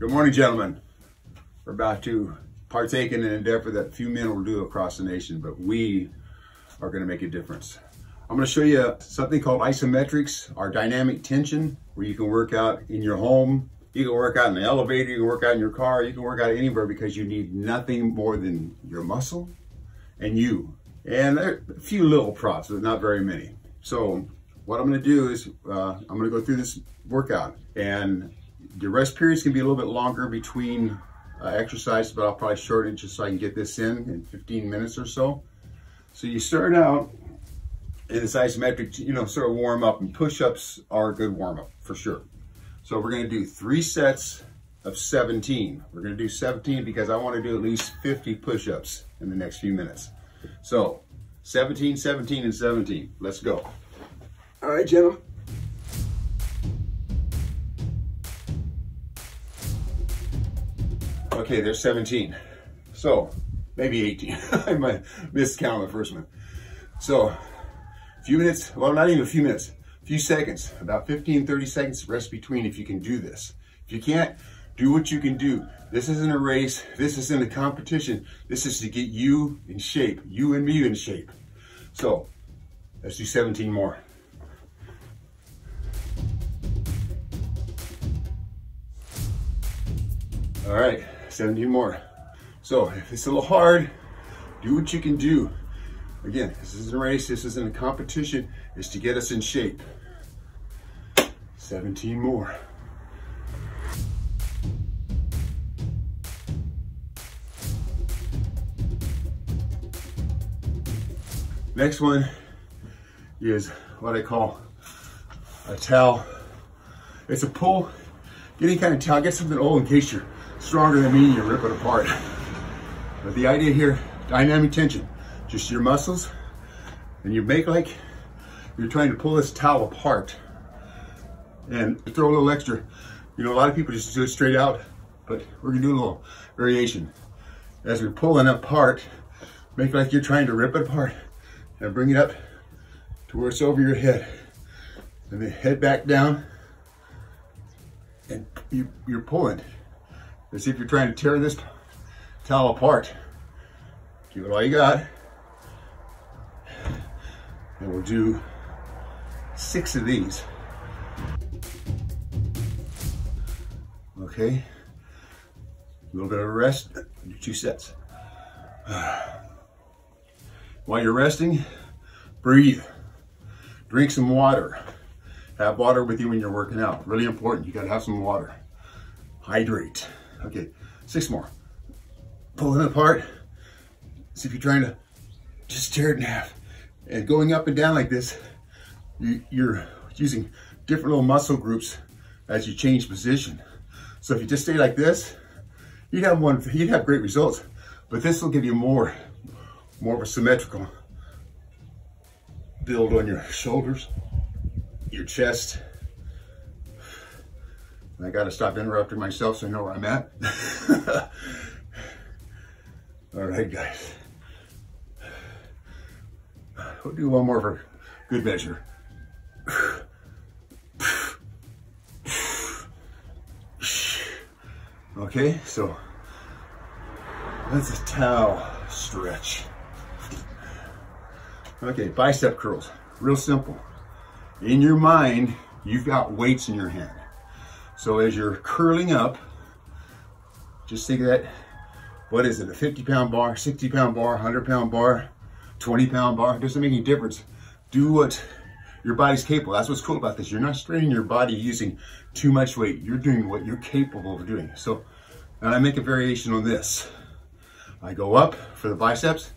Good morning, gentlemen. We're about to partake in an endeavor that few men will do across the nation, but we are going to make a difference. I'm going to show you something called Isometrics, our dynamic tension, where you can work out in your home, you can work out in the elevator, you can work out in your car, you can work out anywhere because you need nothing more than your muscle and you. And there are a few little props, but not very many. So what I'm going to do is I'm going to go through this workout, and the rest periods can be a little bit longer between exercises, but I'll probably shorten it just so I can get this in 15 minutes or so. So you start out in this isometric, sort of warm up, and push-ups are a good warm up for sure. So we're going to do 3 sets of 17. We're going to do 17 because I want to do at least 50 push-ups in the next few minutes. So 17, 17, and 17. Let's go. All right, gentlemen. Okay, there's 17. So maybe 18. I might miscount the first one. So a few minutes, well, not even a few minutes, a few seconds, about 15, 30 seconds rest between if you can do this. If you can't, do what you can do. This isn't a race. This isn't a competition. This is to get you in shape, you and me in shape. So let's do 17 more. All right, 17 more. So if it's a little hard, do what you can do. Again, this isn't a race, this isn't a competition, it's to get us in shape. 17 more. Next one is what I call a towel. It's a pull, get any kind of towel, get something old in case you're stronger than me, you rip it apart. But the idea here, dynamic tension, just your muscles, and you make like you're trying to pull this towel apart and throw a little extra. A lot of people just do it straight out, but we're gonna do a little variation. As we're pulling it apart, make like you're trying to rip it apart and bring it up to where it's over your head. And then head back down, and you're pulling as if you're trying to tear this towel apart. Give it all you got. And we'll do 6 of these. Okay. A little bit of rest, do 2 sets. While you're resting, breathe. Drink some water. Have water with you when you're working out. Really important, you gotta have some water. Hydrate. Okay, 6 more. Pull it apart. See if you're trying to just tear it in half. And going up and down like this, you're using different little muscle groups as you change position. So if you just stay like this, you'd have great results. But this will give you more of a symmetrical build on your shoulders, your chest. And I gotta stop interrupting myself so I know where I'm at. All right, guys. We'll do one more for good measure. Okay, so that's a towel stretch. Okay, bicep curls, real simple. In your mind, you've got weights in your hand. So as you're curling up, just think of that, what is it, a 50-pound bar, 60-pound bar, 100-pound bar, 20-pound bar, it doesn't make any difference. Do what your body's capable. That's what's cool about this. You're not straining your body using too much weight. You're doing what you're capable of doing. So, and I make a variation on this. I go up for the biceps,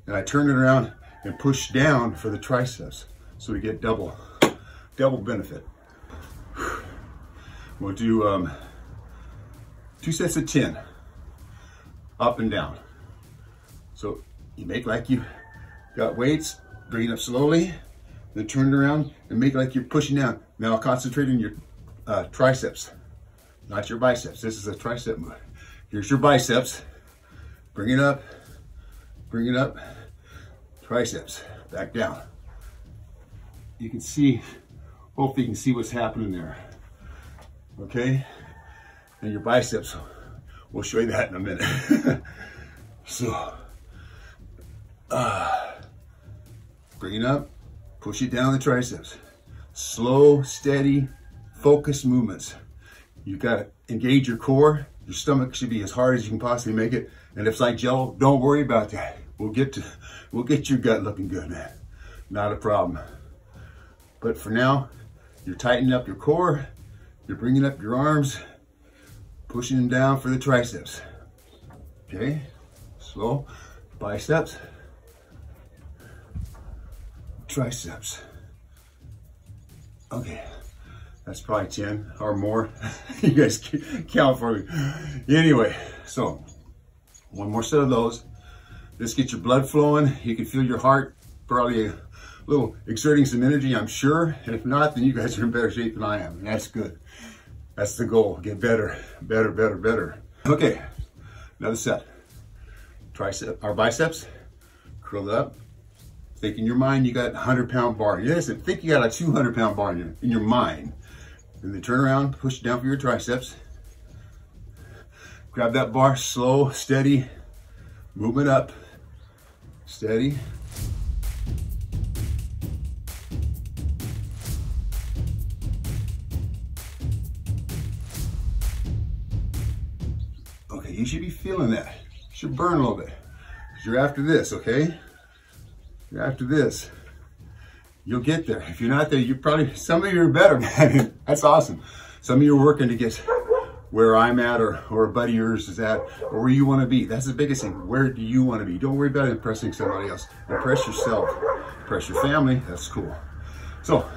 and I turn it around and push down for the triceps. So we get double benefit. We'll do 2 sets of 10, up and down. So you make like you got weights, bring it up slowly, then turn it around and make like you're pushing down. Now concentrate on your triceps, not your biceps. This is a tricep move. Here's your biceps. Bring it up, triceps, back down. You can see, hopefully you can see what's happening there. Okay? and your biceps. We'll show you that in a minute. So, bring it up, push it down the triceps. Slow, steady, focused movements. You gotta engage your core. Your stomach should be as hard as you can possibly make it. And if it's like jello, don't worry about that. We'll get your gut looking good, man. Not a problem. But for now, you're tightening up your core. You're bringing up your arms, pushing them down for the triceps. Okay, slow, biceps, triceps. Okay, that's probably 10 or more. You guys count for me. Anyway, so one more set of those. This gets your blood flowing. You can feel your heart probably a little exerting some energy, I'm sure. And if not, then you guys are in better shape than I am. And that's good. That's the goal. Get better, better, better, better. Okay, another set. Tricep, our biceps, curl it up. Think in your mind you got a 100-pound bar. Yes, think you got a 200-pound bar in your mind. And then turn around, push it down for your triceps. Grab that bar, slow, steady, movement up, steady. Okay, you should be feeling that. You should burn a little bit. Because you're after this, okay? You're after this. You'll get there. If you're not there, you're probably, some of you are better, man. That's awesome. Some of you are working to get where I'm at or a buddy of yours is at, or where you want to be. That's the biggest thing. Where do you want to be? Don't worry about impressing somebody else. Impress yourself. Impress your family. That's cool. So,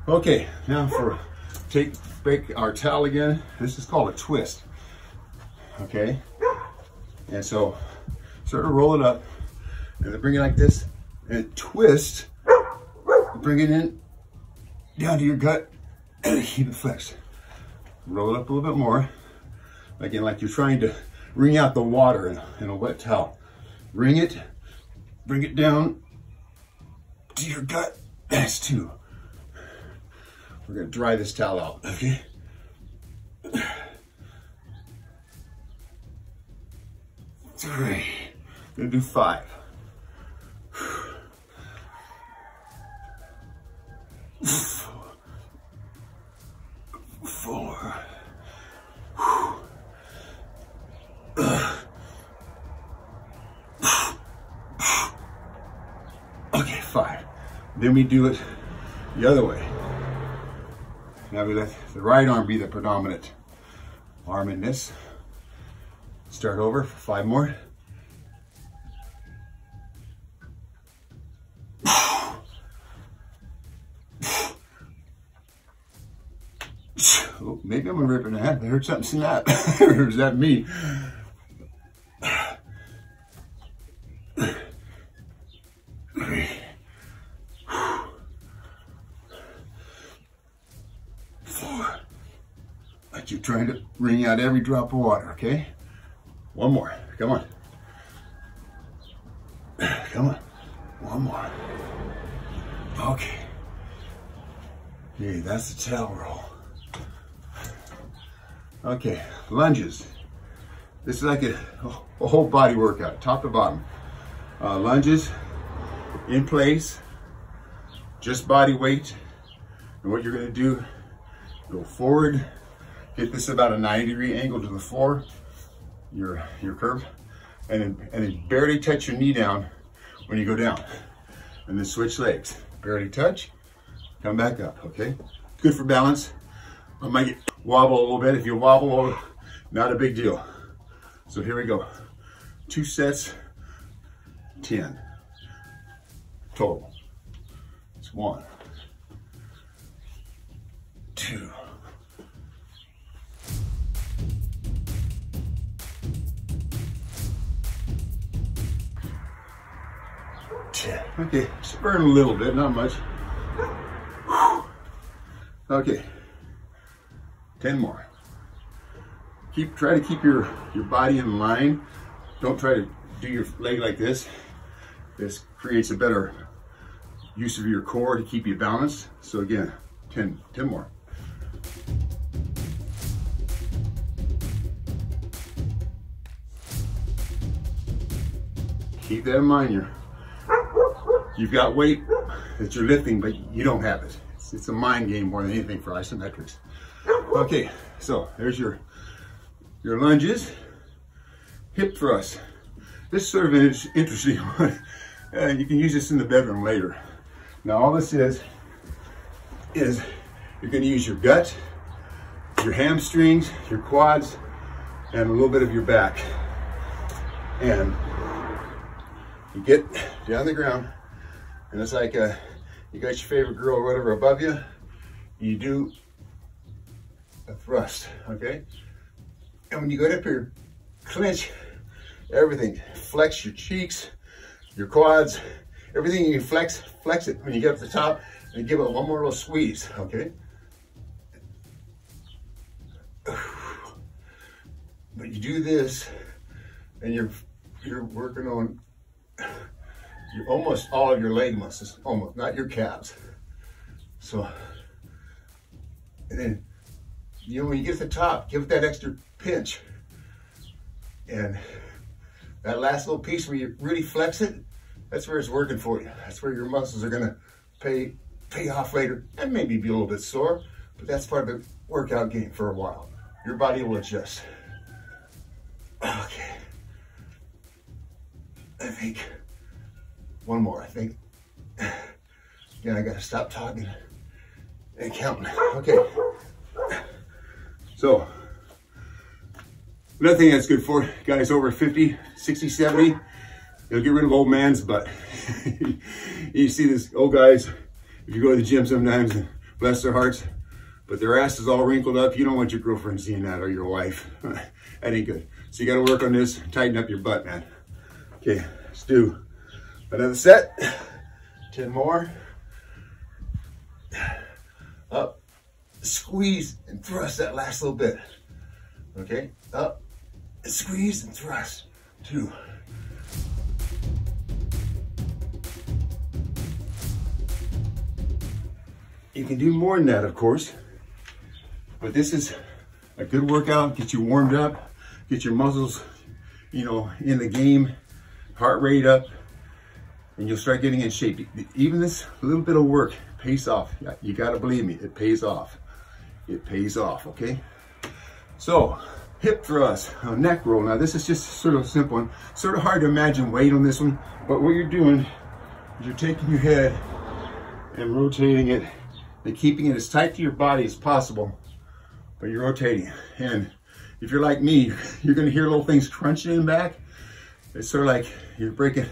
okay, now break our towel again. This is called a twist. Okay? And so, sort of roll it up, and then bring it like this, and twist, bring it in, down to your gut, and keep it flexed. Roll it up a little bit more. Again, like you're trying to wring out the water in a wet towel. Wring it, bring it down to your gut. That's 2. We're gonna dry this towel out, okay? 3. Gonna do 5. 4. Okay, 5. Then we do it the other way. Now we let the right arm be the predominant arm in this. Start over for 5 more. Oh, maybe I'm ripping that. I heard something snap. Or is that me? 3. 4. Like you're trying to wring out every drop of water, okay? 1 more. Come on. Come on. 1 more. Okay. Okay, that's the towel roll. Okay, lunges. This is like a whole body workout, top to bottom. Lunges in place, just body weight. And what you're gonna do, go forward, get this about a 90-degree angle to the floor, your curve, and then barely touch your knee down when you go down. And then switch legs. Barely touch, come back up, okay? Good for balance. I might wobble a little bit. If you wobble, not a big deal. So here we go. 2 sets, 10 total. It's 1, 2, 10. Okay, just burn a little bit, not much. Okay. 10 more. Try to keep your body in line. Don't try to do your leg like this. This creates a better use of your core to keep you balanced. So again, 10 more. keep that in mind. You've got weight that you're lifting, but you don't have it. It's a mind game more than anything for isometrics. Okay, so there's your lunges. Hip thrust. This is sort of an interesting one. You can use this in the bedroom later. Now all this is you're going to use your gut, your hamstrings, your quads, and a little bit of your back. And you get down on the ground, and it's like you got your favorite girl or whatever above you. You do a thrust, okay? And when you go up here, clench everything. Flex your cheeks, your quads, everything you can flex it when you get up to the top, and give it one more little squeeze, okay? But you do this, and you're working on almost all of your leg muscles, almost, not your calves. So, and then, you know, when you get to the top, give it that extra pinch. And that last little piece where you really flex it, that's where it's working for you. That's where your muscles are gonna pay off later, and maybe be a little bit sore, but that's part of the workout game for a while. Your body will adjust. Okay. I think one more, I think. Again, I gotta stop talking and counting. Okay. So, another thing that's good for guys over 50, 60, 70, it'll get rid of old man's butt. You see this old guys, if you go to the gym sometimes, bless their hearts, but their ass is all wrinkled up. You don't want your girlfriend seeing that, or your wife. That ain't good. So you gotta work on this, tighten up your butt, man. Okay, let's do another set. 10 more. Up, squeeze and thrust that last little bit. Okay, up, squeeze and thrust. 2. You can do more than that, of course, but this is a good workout. Get you warmed up, get your muscles, you know, in the game, heart rate up, and you'll start getting in shape. Even this little bit of work pays off. You gotta believe me, it pays off. It pays off, okay? So, hip thrust, neck roll. Now this is just sort of a simple one. Sort of hard to imagine weight on this one, but what you're doing is you're taking your head and rotating it and keeping it as tight to your body as possible, but you're rotating. And if you're like me, you're gonna hear little things crunching in the back. It's sort of like you're breaking.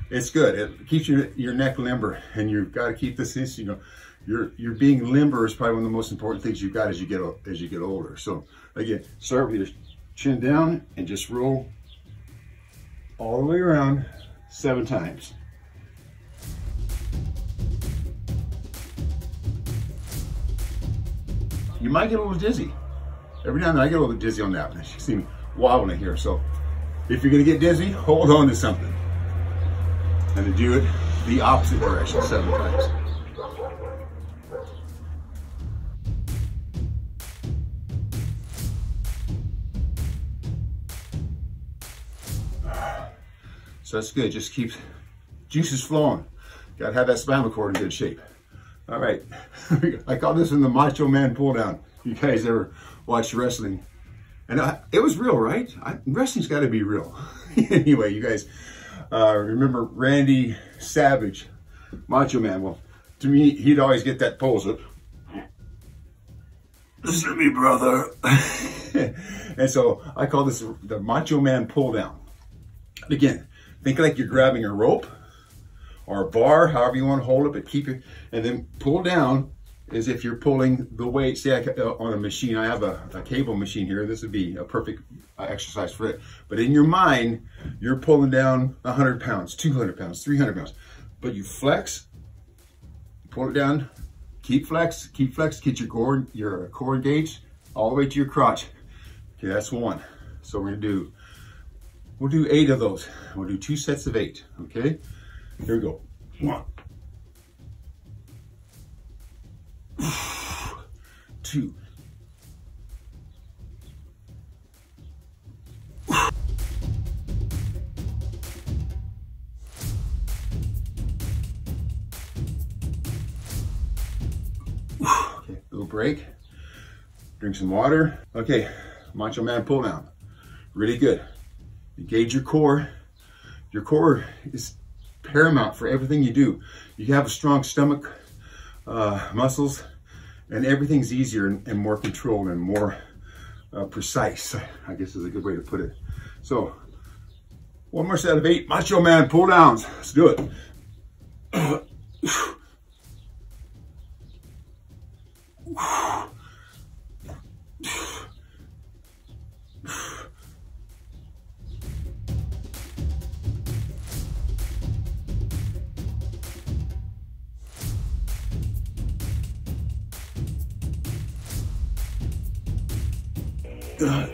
It's good. It keeps your neck limber, and you've got to keep this. You know, you're being limber is probably one of the most important things you've got as you get older. So again, start with your chin down and just roll all the way around 7 times. You might get a little dizzy. Every now and then I get a little dizzy on that one. You see me wobbling here. So if you're gonna get dizzy, hold on to something. And to do it the opposite direction 7 times. So that's good. Just keeps juices flowing. Got to have that spinal cord in good shape. All right. I call this one the Macho Man pull down. You guys ever watch wrestling? And it was real, right? Wrestling's got to be real. Anyway, you guys remember Randy Savage, Macho Man? Well, to me, he'd always get that pose up. Listen to me, brother. And so I call this the Macho Man pull down. Again, think like you're grabbing a rope or a bar, however you want to hold it, but keep it, and then pull down as if you're pulling the weight. See, on a machine, I have a cable machine here. This would be a perfect exercise for it. But in your mind, you're pulling down 100 pounds, 200 pounds, 300 pounds. But you flex, pull it down, keep flex, get your core engaged all the way to your crotch. Okay, that's 1. So we'll do 8 of those. We'll do 2 sets of 8, okay? Here we go. 1, 2, 3, little break. Drink some water. Okay, Macho Man pull down. Really good. Engage your core. Your core is paramount for everything you do. You have a strong stomach, muscles, and everything's easier and more controlled and more precise, I guess is a good way to put it. So, one more set of 8 Macho Man pull downs. Let's do it.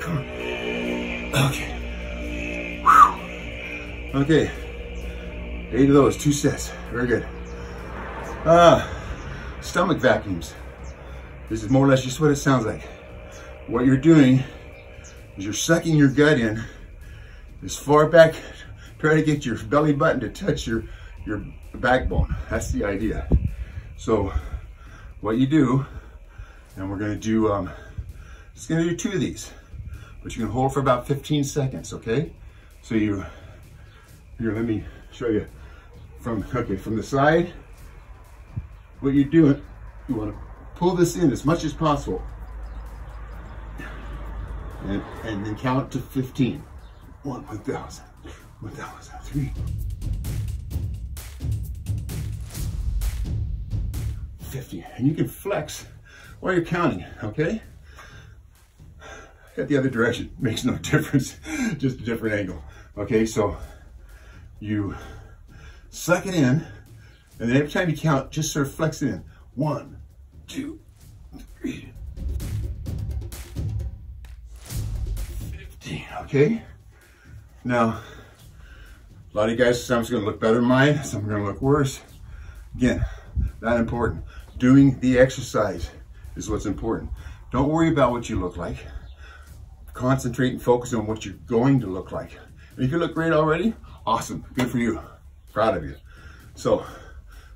Come on. Okay. Whew. Okay. 8 of those, 2 sets. Very good. Stomach vacuums. This is more or less just what it sounds like. What you're doing is you're sucking your gut in as far back, try to get your belly button to touch your backbone. That's the idea. So what you do, and we're gonna do, just gonna do 2 of these, but you can hold for about 15 seconds, okay? So here, let me show you from the side. What you're doing, you wanna pull this in as much as possible. And then count to 15. 1, 1,000, 1,000, 3, 50. And you can flex while you're counting, okay? At the other direction, makes no difference, just a different angle. Okay, so you suck it in, and then every time you count, just sort of flex it in. 1, 2, 3, 15, okay? Now, a lot of you guys, some's gonna look better than mine, some are gonna look worse. Again, not important. Doing the exercise is what's important. Don't worry about what you look like. Concentrate and focus on what you're going to look like. And if you look great already, awesome, good for you, proud of you. So,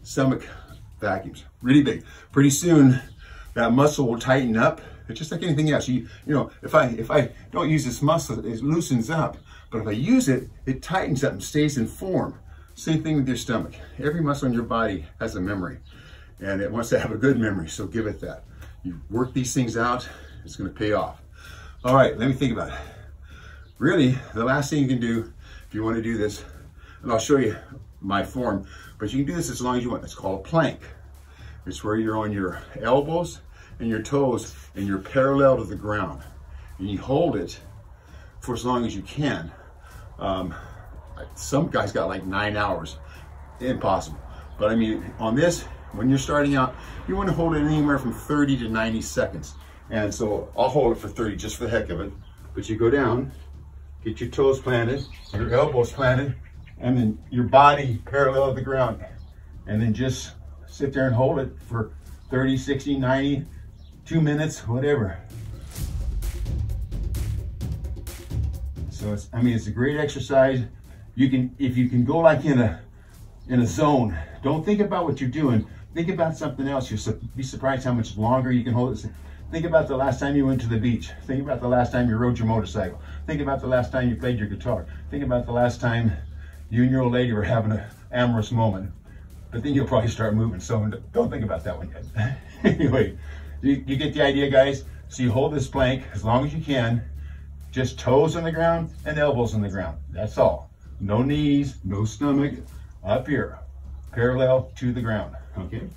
stomach vacuums, really big. Pretty soon, that muscle will tighten up. It's just like anything else. You know, if I don't use this muscle, it loosens up. But if I use it, it tightens up and stays in form. Same thing with your stomach. Every muscle in your body has a memory, and it wants to have a good memory, so give it that. You work these things out, it's gonna pay off. All right, let me think about it. Really, the last thing you can do, if you want to do this, and I'll show you my form, but you can do this as long as you want. It's called a plank. It's where you're on your elbows and your toes and you're parallel to the ground. And you hold it for as long as you can. Some guys got like 9 hours. Impossible. But I mean, on this, when you're starting out, you want to hold it anywhere from 30 to 90 seconds. And so I'll hold it for 30 just for the heck of it. But you go down, get your toes planted, your elbows planted, and then your body parallel to the ground. And then just sit there and hold it for 30, 60, 90, 2 minutes, whatever. So it's, I mean, it's a great exercise. You can, if you can go like in a zone, don't think about what you're doing. Think about something else. You'll be surprised how much longer you can hold it. Think about the last time you went to the beach. Think about the last time you rode your motorcycle. Think about the last time you played your guitar. Think about the last time you and your old lady were having an amorous moment. But then you'll probably start moving, so don't think about that one yet. Anyway, you get the idea, guys? So you hold this plank as long as you can, just toes on the ground and elbows on the ground. That's all. No knees, no stomach, up here, parallel to the ground, okay?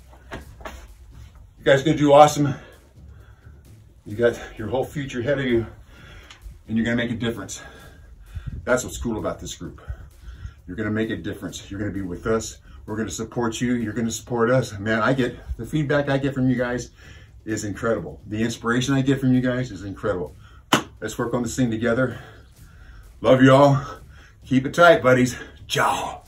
You guys are gonna do awesome. You got your whole future ahead of you, and you're gonna make a difference. That's what's cool about this group. You're gonna make a difference. You're gonna be with us. We're gonna support you. You're gonna support us. Man, the feedback I get from you guys is incredible. The inspiration I get from you guys is incredible. Let's work on this thing together. Love you all. Keep it tight, buddies. Ciao.